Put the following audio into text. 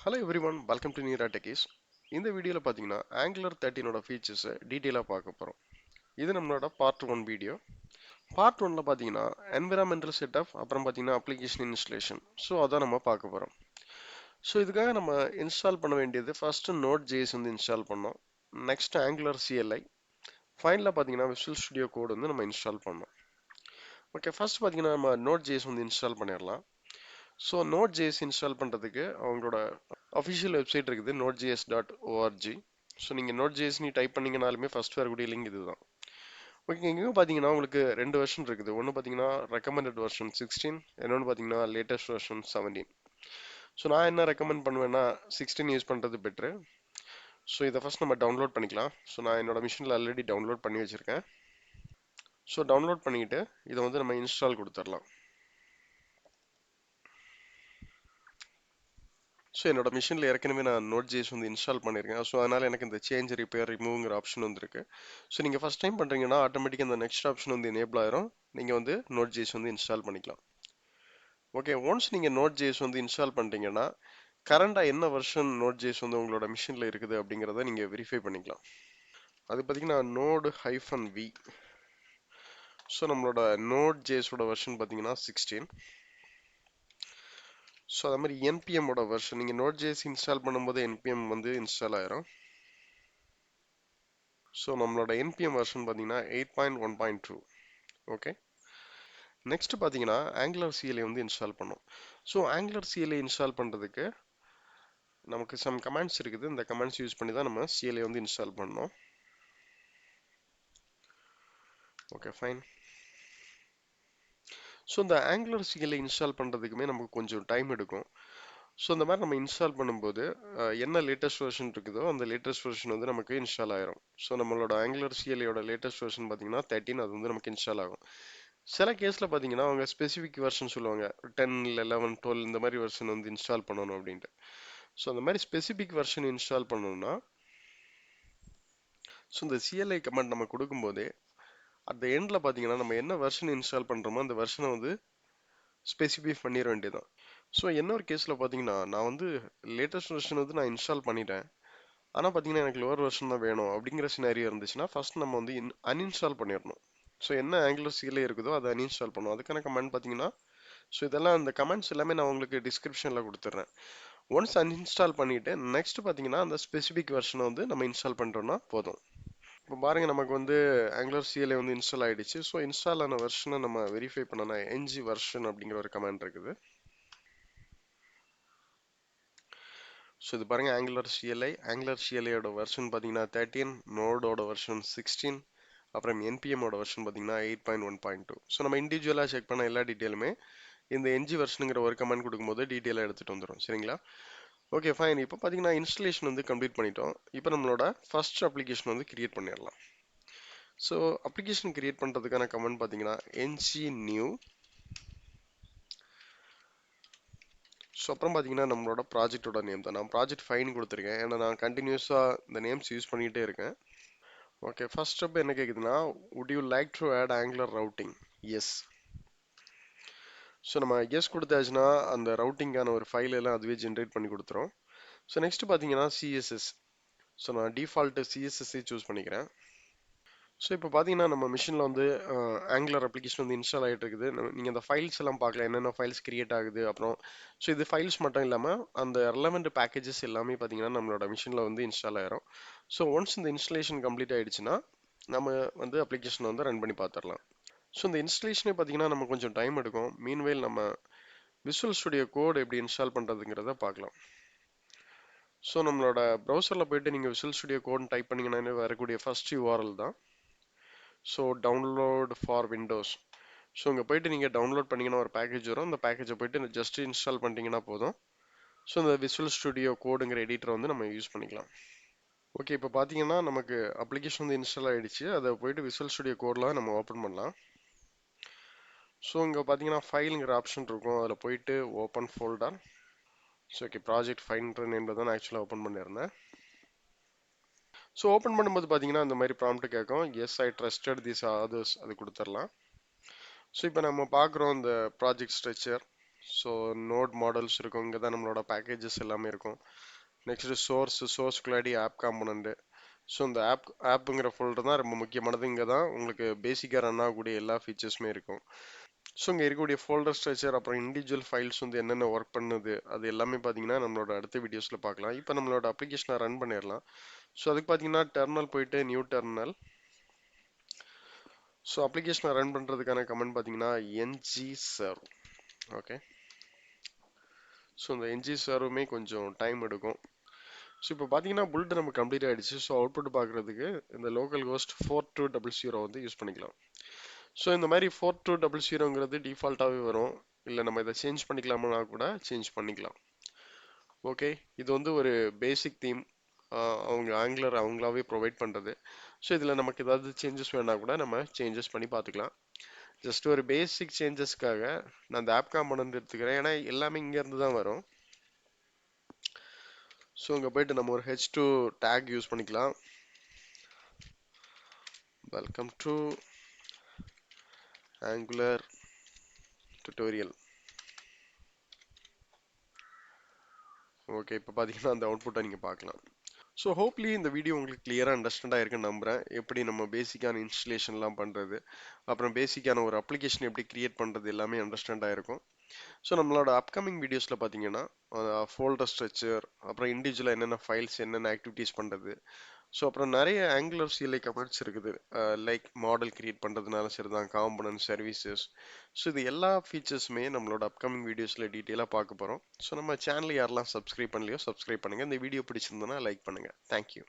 Hello everyone, welcome to Nihira Techiees. இந்த வீடியோல பாத்தீங்கன்னா Angular 13 ஓட ஃபீச்சர்ஸ் டீடைலா பார்க்க போறோம். இது நம்மளோட பார்ட் 1 வீடியோ. பார்ட் 1ல பாத்தீங்கன்னா environmental setup அப்புறம் பாத்தீங்கன்னா application installation. ஸோ அதான் நம்ம பார்க்க போறோம். ஸோ இதுக்காக நம்ம இன்ஸ்டால் பண்ண வேண்டியது ஃபர்ஸ்ட் Node.js வந்து இன்ஸ்டால் பண்ணோம். Next Angular CLI. ஃபைனலா பாத்தீங்கன்னா Visual Studio Code வந்து நம்ம இன்ஸ்டால் பண்ணோம். ஓகே, ஃபர்ஸ்ட் பாத்தீங்கன்னா நம்ம Node.js வந்து இன்ஸ்டால் பண்ணிடலாம். ஸோ Node.js இன்ஸ்டால் பண்ணுறதுக்கு அவங்களோட அஃபிஷியல் வெப்சைட் இருக்குது nodejs.org. ஸோ நீங்கள் Node.js நீ டைப் பண்ணீங்கனாலுமே ஃபர்ஸ்ட் வரக்கூடிய லிங்க் இதுதான். ஓகே, இங்கேயும் பார்த்தீங்கன்னா உங்களுக்கு ரெண்டு வெர்ஷன் இருக்குது. ஒன்று பார்த்தீங்கன்னா ரெக்கமெண்டட் வெர்ஷன் 16, இன்னொன்று பார்த்தீங்கன்னா லேட்டஸ்ட் வெர்ஷன் 17. ஸோ நான் என்ன ரெக்கமெண்ட் பண்ணுவேன்னா 16 யூஸ் பண்ணுறது பெட்ரு. ஸோ இதை ஃபர்ஸ்ட் நம்ம டவுன்லோட் பண்ணிக்கலாம். ஸோ நான் என்னோட மிஷினில் ஆல்ரெடி டவுன்லோட் பண்ணி வச்சுருக்கேன். ஸோ டவுன்லோட் பண்ணிக்கிட்டு இதை வந்து நம்ம இன்ஸ்டால் கொடுத்துடலாம். ஸோ என்னோட மிஷினில் ஏற்கனவே நான் Node.js வந்து இன்ஸ்டால் பண்ணியிருக்கேன். ஸோ அதனால் எனக்கு இந்த சேஞ்ச் ரிப்பேர் ரிமூவ்ங்கிற ஆப்ஷன் வந்துருக்கு. ஸோ நீங்கள் ஃபஸ்ட் டைம் பண்ணுறீங்கன்னா ஆட்டோமேட்டிக்காக இந்த நெக்ஸ்ட் ஆப்ஷன் வந்து எனேபிள் ஆயிரும். நீங்கள் வந்து Node.js வந்து இன்ஸ்டால் பண்ணிக்கலாம். ஓகே, ஒன்ஸ் நீங்கள் Node.js வந்து இன்ஸ்டால் பண்ணிட்டீங்கன்னா கரண்டாக என்ன வெர்ஷன் Node.js வந்து உங்களோட மிஷினில் இருக்குது அப்படிங்கிறத நீங்கள் வெரிஃபை பண்ணிக்கலாம். அது பார்த்தீங்கன்னா Node-V. ஸோ நம்மளோட Node.js-ஓட வெர்ஷன் பார்த்தீங்கன்னா 16. ஸோ அதே மாதிரி என்பிஎம்மோட வெர்ஷன் நீங்கள் Node.js இன்ஸ்டால் பண்ணும்போது என்பிஎம் வந்து இன்ஸ்டால் ஆயிரும். ஸோ நம்மளோட என்பிஎம் வெர்ஷன் பார்த்தீங்கன்னா 8.1.2. ஓகே, நெக்ஸ்ட் பார்த்தீங்கன்னா ஆங்குலர் சிஎல்ஐ வந்து இன்ஸ்டால் பண்ணோம். ஸோ ஆங்குலர் சிஎல்ஐ இன்ஸ்டால் பண்ணுறதுக்கு நமக்கு சம் கமாண்ட்ஸ் இருக்குது. இந்த கமாண்ட்ஸ் யூஸ் பண்ணி தான் நம்ம சிஎல்ஐ வந்து இன்ஸ்டால் பண்ணோம். Okay, fine. ஸோ இந்த ஆங்குலர் சிஎல்ஐ இன்ஸ்டால் பண்ணுறதுக்குமே நமக்கு கொஞ்சம் டைம் எடுக்கும். ஸோ இந்த மாதிரி நம்ம இன்ஸ்டால் பண்ணும்போது என்ன லேட்டஸ்ட் வெர்ஷன் இருக்குதோ அந்த லேட்டஸ்ட் வெர்ஷன் வந்து நமக்கு இன்ஸ்டால் ஆயிரும். ஸோ நம்மளோட ஆங்குலர் சிஎல்ஐயோட லேட்டஸ்ட் வெர்ஷன் பார்த்தீங்கன்னா 13, அது வந்து நமக்கு இன்ஸ்டால் ஆகும். சில கேஸில் பார்த்தீங்கன்னா அவங்க ஸ்பெசிஃபிக் வெர்ஷன் சொல்லுவாங்க, 10 இல்லை 11 12 இந்த மாதிரி வெர்ஷன் வந்து இன்ஸ்டால் பண்ணணும் அப்படின்ட்டு. ஸோ அந்த மாதிரி ஸ்பெசிஃபிக் வெர்ஷன் இன்ஸ்டால் பண்ணணும்னா ஸோ இந்த சிஎல்ஐ கமெண்ட் நம்ம கொடுக்கும்போதே அந்த எண்டில் பார்த்தீங்கன்னா நம்ம என்ன வெர்ஷன் இன்ஸ்டால் பண்ணுறோமோ அந்த வெர்ஷனை வந்து ஸ்பெசிஃபை பண்ணிட வேண்டியதான். ஸோ என்ன ஒரு கேஸில் பார்த்தீங்கன்னா நான் வந்து லேட்டஸ்ட் வெர்ஷன் வந்து நான் இன்ஸ்டால் பண்ணிட்டேன், ஆனால் பார்த்தீங்கன்னா எனக்கு லோவர் வெர்ஷன் தான் வேணும் அப்படிங்கிற சினாரியோ இருந்துச்சுன்னா ஃபர்ஸ்ட் நம்ம வந்து அன்இன்ஸ்டால் பண்ணிடணும். ஸோ என்ன ஆங்குலர் சிஎல்ஐ இருக்குதோ அதை அன்இன்ஸ்டால் பண்ணும். அதுக்கான கமெண்ட் பார்த்தீங்கன்னா ஸோ இதெல்லாம் அந்த கமெண்ட்ஸ் எல்லாமே நான் உங்களுக்கு டிஸ்கிரிப்ஷனில் கொடுத்துட்றேன். ஒன்ஸ் அன்இன்ஸ்டால் பண்ணிவிட்டு நெக்ஸ்ட் பார்த்தீங்கன்னா அந்த ஸ்பெசிஃபிக் வெர்ஷனை வந்து நம்ம இன்ஸ்டால் பண்ணுறோன்னா போதும். இப்போ பாருங்க, நமக்கு வந்து ஆங்குலர் சிஎல்ஐ வந்து இன்ஸ்டால் ஆகிடுச்சு. ஸோ இன்ஸ்டால் ஆன வெர்ஷனை நம்ம வெரிஃபை பண்ணனா ng வெர்ஷன் அப்படிங்கிற ஒரு கமெண்ட் இருக்குது. ஸோ இது பாருங்க ஆங்குலர் சிஎல்ஐயோட வெர்ஷன் பார்த்தீங்கன்னா 13, நோடோட வெர்ஷன் 16, அப்புறம் என்பிஎம்மோட வெர்ஷன் பார்த்தீங்கன்னா 8.1.2. ஸோ நம்ம இண்டிவிஜுவலாக செக் பண்ண எல்லா டீட்டெயிலுமே இந்த ng வெர்ஷனுங்கிற ஒரு கமெண்ட் கொடுக்கும்போது டீட்டெயிலாக எடுத்துகிட்டு வந்துடும். சரிங்களா? Okay, fine. இப்போ பார்த்தீங்கன்னா இன்ஸ்டலேஷன் வந்து கம்ப்ளீட் பண்ணிட்டோம். இப்போ நம்மளோட ஃபர்ஸ்ட் அப்ளிகேஷன் வந்து கிரியேட் பண்ணிடலாம். ஸோ அப்ளிகேஷன் கிரியேட் பண்ணுறதுக்கான கமெண்ட் பார்த்தீங்கன்னா ng new. ஸோ அப்புறம் பார்த்தீங்கன்னா நம்மளோட ப்ராஜெக்டோட நேம் தான். நான் ப்ராஜெக்ட் ஃபைன் கொடுத்துருக்கேன், ஏன்னா நான் கண்டினியூஸாக இந்த நேம்ஸ் யூஸ் பண்ணிக்கிட்டே இருக்கேன். ஓகே, ஃபர்ஸ்ட் ஸ்டெப் என்ன கேட்குதுன்னா would you like to add angular routing? Yes. So நம்ம எஸ் கொடுத்தாச்சுன்னா அந்த ரவுட்டிங்கான ஒரு ஃபைல் எல்லாம் அதுவே ஜென்ரேட் பண்ணி கொடுத்துரும். ஸோ நெக்ஸ்ட் பார்த்தீங்கன்னா சிஎஸ்எஸ். ஸோ நான் டிஃபால்ட்டு சிஎஸ்எஸ்ஸே சூஸ் பண்ணிக்கிறேன். ஸோ இப்போ பார்த்தீங்கன்னா நம்ம மிஷினில் வந்து ஆங்குலர் அப்ளிகேஷன் வந்து இன்ஸ்டால் ஆகிட்டு இருக்குது. நீங்கள் அந்த ஃபைல்ஸ் எல்லாம் பார்க்கலாம், என்னென்ன ஃபைல்ஸ் கிரியேட் ஆகுது. அப்புறம் ஸோ இது ஃபைல்ஸ் மட்டும் இல்லாமல் அந்த ரெலவெண்ட் பேக்கேஜஸ் எல்லாமே பார்த்தீங்கன்னா நம்மளோட மிஷினில் வந்து இன்ஸ்டால் ஆயிரும். ஸோ ஒன்ஸ் இந்த இன்ஸ்டலேஷன் கம்ப்ளீட் ஆகிடுச்சுன்னா நம்ம வந்து அப்ளிகேஷனை வந்து ரன் பண்ணி பார்த்துடலாம். ஸோ இந்த இன்ஸ்டலேஷனே பார்த்தீங்கன்னா நம்ம கொஞ்சம் டைம் எடுக்கும். மீன்வைல் நம்ம விசுவல் ஸ்டுடியோ கோட் எப்படி இன்ஸ்டால் பண்ணுறதுங்கிறத பார்க்கலாம். ஸோ நம்மளோட ப்ரௌசரில் போயிட்டு நீங்கள் விசுவல் ஸ்டுடியோ கோட்னு டைப் பண்ணிங்கன்னா வரக்கூடிய ஃபர்ஸ்ட் URL தான். So download for Windows. So இங்கே போயிட்டு நீங்கள் டவுன்லோட் பண்ணிங்கன்னா ஒரு பேக்கேஜ் வரும். அந்த பேக்கேஜை போயிட்டு ஜஸ்ட் இன்ஸ்டால் பண்ணிட்டீங்கன்னா போதும். ஸோ இந்த விசுவல் ஸ்டுடியோ கோடுங்கிற எடிட்டரை வந்து நம்ம யூஸ் பண்ணிக்கலாம். ஓகே, இப்போ பார்த்தீங்கன்னா நமக்கு அப்ளிகேஷன் வந்து இன்ஸ்டால் ஆகிடுச்சு. அதை போயிட்டு விசுவல் ஸ்டுடியோ கோடெலாம் நம்ம ஓப்பன் பண்ணலாம். ஸோ இங்கே பார்த்தீங்கன்னா ஃபைலுங்கிற ஆப்ஷன் இருக்கும், அதில் போயிட்டு open folder. So okay, project ஃபைன்ற நேமில் தான் நான் ஆக்சுவலாக ஓப்பன் பண்ணியிருந்தேன். ஸோ ஓப்பன் பண்ணும்போது பார்த்தீங்கன்னா இந்த மாதிரி ப்ராம்ப்ட் கேட்கும், yes I trusted this authors, அது கொடுத்துடலாம். ஸோ இப்போ நம்ம பார்க்குறோம் இந்த project structure. So node modules இருக்கும், இங்கே தான் நம்மளோட பேக்கேஜஸ் எல்லாமே இருக்கும். நெக்ஸ்ட் சோர்ஸ்குள்ளாடி ஆப் காம்பனண்ட். ஸோ இந்த ஆப்புங்கிற ஃபோல்டர் தான் ரொம்ப முக்கியமானது. இங்கே தான் உங்களுக்கு பேசிக்காக ரன் ஆகக்கூடிய எல்லா ஃபீச்சர்ஸுமே இருக்கும். ஸோ இங்கே இருக்கக்கூடிய ஃபோல்டர் ஸ்ட்ரக்சர் அப்புறம் இண்டிவிஜுவல் ஃபைல்ஸ் வந்து என்னென்ன ஒர்க் பண்ணுது அது எல்லாமே பார்த்தீங்கன்னா நம்மளோட அடுத்த வீடியோஸில் பார்க்கலாம். இப்போ நம்மளோட அப்ளிகேஷனை ரன் பண்ணிடலாம். ஸோ அதுக்கு பார்த்தீங்கன்னா டெர்மினல் போயிட்டு நியூ டெர்மினல். ஸோ அப்ளிகேஷனை ரன் பண்ணுறதுக்கான கமெண்ட் பார்த்தீங்கன்னா என்ஜி சர்வ். ஓகே, ஸோ இந்த என்ஜி சர்வுமே கொஞ்சம் டைம் எடுக்கும். ஸோ இப்போ பார்த்தீங்கன்னா புல்ட் நம்ம கம்ப்ளீட் ஆகிடுச்சு. ஸோ அவுட்புட் பார்க்குறதுக்கு இந்த லோக்கல் கோஸ்ட் 4200 வந்து யூஸ் பண்ணிக்கலாம். ஸோ இந்த மாதிரி 4200ங்கிறது டிஃபால்ட்டாகவே வரும். இல்லை நம்ம இதை சேஞ்ச் பண்ணிக்கலாமா கூட சேஞ்ச் பண்ணிக்கலாம். ஓகே, இது வந்து ஒரு பேசிக் தீம், அவங்க ஆங்குலர் அவங்களாவே ப்ரொவைட் பண்ணுறது. ஸோ இதில் நமக்கு ஏதாவது சேஞ்சஸ் வேணா கூட நம்ம சேஞ்சஸ் பண்ணி பார்த்துக்கலாம். ஜஸ்ட் ஒரு பேசிக் சேஞ்சஸ்க்காக நான் அந்த ஆப் காம்பனன்ட் எடுத்துக்கிறேன், ஏன்னா எல்லாமே இங்கேருந்து தான் வரும். ஸோ இங்கே போயிட்டு நம்ம ஒரு H2 டேக் யூஸ் பண்ணிக்கலாம். Welcome to angular tutorial. Okay, இப்போ பார்த்தீங்கன்னா அந்த அவுட்புட்டை நீங்கள் பார்க்கலாம். ஸோ ஹோப்லி இந்த வீடியோ உங்களுக்கு கிளியராக அண்டர்ஸ்டாண்ட் ஆயிருக்குன்னு நம்புகிறேன். எப்படி நம்ம பேசிக்கான இன்ஸ்டலேஷன்லாம் பண்ணுறது, அப்புறம் பேசிக்கான ஒரு அப்ளிகேஷன் எப்படி கிரியேட் பண்ணுறது எல்லாமே அண்டர்ஸ்டாண்ட் ஆயிருக்கும். ஸோ நம்மளோட அப்கமிங் வீடியோஸில் பார்த்தீங்கன்னா ஃபோல்டர் ஸ்ட்ரக்சர், அப்புறம் இண்டிவிஜுவலாக என்னென்ன ஃபைல்ஸ் என்னென்ன ஆக்டிவிட்டீஸ் பண்ணுறது, ஸோ அப்புறம் நிறைய ஆங்குலர் சிஎல்ஐ கமெண்ட்ஸ் இருக்குது. லைக் மாடல் கிரியேட் பண்ணுறதுனால சரி தான், காம்பனன்ட் சர்வீசஸ். ஸோ இது எல்லா ஃபீச்சர்ஸுமே நம்மளோட அப்கமிங் வீடியோஸில் டீட்டெயிலாக பார்க்க போகிறோம். ஸோ நம்ம சேனல் யாரெல்லாம் சப்ஸ்கிரைப் பண்ணலையோ சப்ஸ்கிரைப் பண்ணுங்கள். இந்த வீடியோ பிடிச்சிருந்தோன்னா லைக் பண்ணுங்கள். தேங்க்யூ.